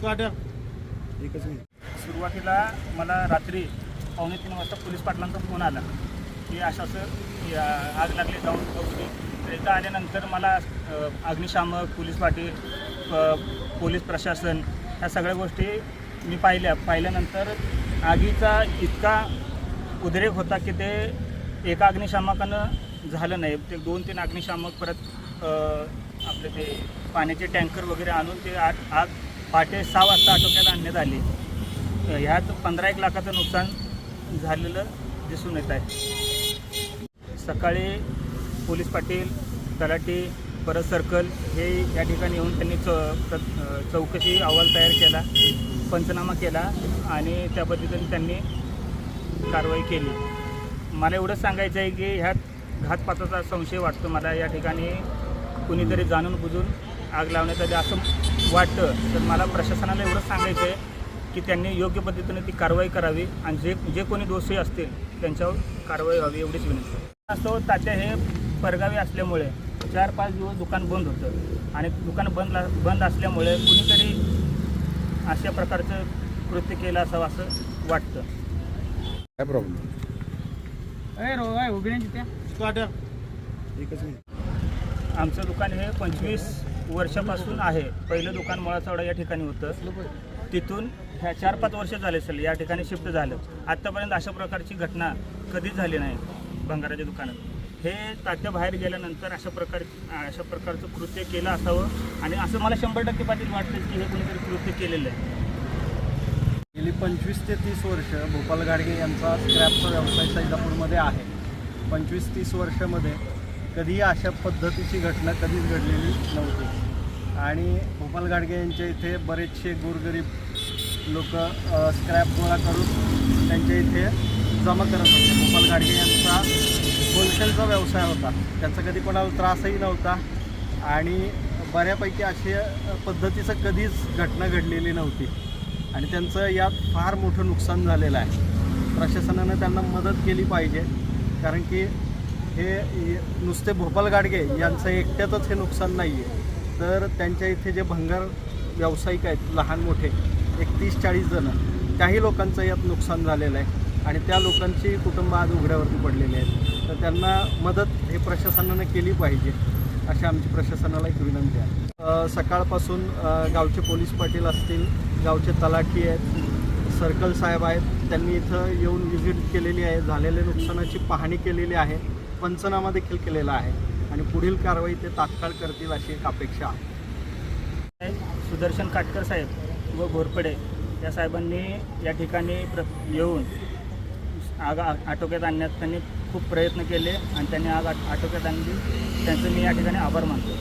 Problem? सुरुवातीला मला रात्री 2:45 वाजता पोलीस पाटलांचा फोन आला की असं आग लागली, जाऊन बघू. तर इथं आल्यानंतर मला अग्निशामक, पोलीस पाटील, पोलीस प्रशासन ह्या सगळ्या गोष्टी मी पाहिल्यानंतर आगीचा इतका उद्रेक होता की ते एका अग्निशामकानं झालं नाही. ते 2-3 अग्निशामक परत आपले ते पाण्याचे टँकर वगैरे आणून ते आग पहाटे 6 वाजता आटोक्यात आणण्यात आली. ह्यात 15-1 लाखाचं नुकसान झालेलं दिसून येत आहे. सकाळी पोलीस पाटील, तलाठी, परत सर्कल हे या ठिकाणी येऊन त्यांनी चौकशी अहवाल तयार केला, पंचनामा केला आणि त्या पद्धतीने त्यांनी कारवाई केली. मला एवढंच सांगायचं आहे की ह्यात घातपाताचा संशय वाटतो मला. या ठिकाणी कुणीतरी जाणून बुजून आग लावण्यात आली असं वाटतं. तर मला प्रशासनाला एवढंच सांगायचं आहे की त्यांनी योग्य पद्धतीने ती कारवाई करावी आणि जे कोणी दोषी असतील त्यांच्यावर कारवाई व्हावी एवढीच विनंती. असं तात्या हे परगावी असल्यामुळे 4-5 दिवस दुकान बंद होतं आणि दुकान बंद असल्यामुळे कुणीतरी अशा प्रकारचं कृत्य केलं असावं असं वाटतं. काय प्रॉब्लेम? आमचं दुकान हे 25 वर्षापासून आहे. पहिलं दुकान मुळाचौडा या ठिकाणी होतं. तिथून ह्या 4-5 वर्ष झाले असेल या ठिकाणी शिफ्ट झालं. आत्तापर्यंत अशा प्रकारची घटना कधीच झाली नाही भंगाराच्या दुकानात. हे तात्या बाहेर गेल्यानंतर अशा प्रकारचं कृत्य केलं असावं आणि असं मला 100% पाटील वाटतं की हे कोणीतरी कृत्य केलेलं आहे. गेली 25 ते 30 वर्ष भोपाल गाडगे यांचा स्क्रॅपचा व्यवसाय सैदापूरमध्ये आहे. 25-30 वर्षामध्ये कधीही अशा पद्धतीची घटना कधीच घडलेली नव्हती आणि भोपाल गाडगे यांच्या इथे बरेचसे गोरगरीब लोक स्क्रॅप गोळा करून त्यांच्या इथे जमा करत होते. भोपाल गाडगे यांचा होलसेलचा व्यवसाय होता. त्याचा कधी कोणाला त्रासही नव्हता आणि बऱ्यापैकी अशा पद्धतीचं कधीच घटना घडलेली नव्हती आणि त्यांचं यात फार मोठं नुकसान झालेलं आहे. प्रशासनानं त्यांना मदत केली पाहिजे कारण की हे नुसते भोपाल गाडगे यांचं एकट्यातच हे नुकसान नाही आहे, तर त्यांच्या इथे जे भंगार व्यावसायिक आहेत लहान मोठे 30-40 जणं, काही लोकांचं यात नुकसान झालेलं आहे आणि त्या लोकांची कुटुंब आज उघड्यावरती पडलेली आहेत. तर त्यांना मदत हे प्रशासनानं केली पाहिजे अशी आमची प्रशासनाला एक विनंती आहे. सकाळपासून गावचे पोलीस पाटील असतील, गावचे तलाठी आहेत, सर्कल साहेब आहेत, त्यांनी इथं येऊन व्हिजिट केलेली आहे, झालेल्या नुकसानाची पाहणी केलेली आहे, पंचनामा देखील केलेला आहे आणि पुढील कारवाई ते तात्काळ करतील अशी एक अपेक्षा आहे. सुदर्शन काटकर साहेब व घोरपडे या साहेबांनी या ठिकाणी येऊन आग आटोक्यात आणण्यात त्यांनी खूप प्रयत्न केले आणि त्यांनी आग आटोक्यात आणली. त्यांचं मी या ठिकाणी आभार मानतो.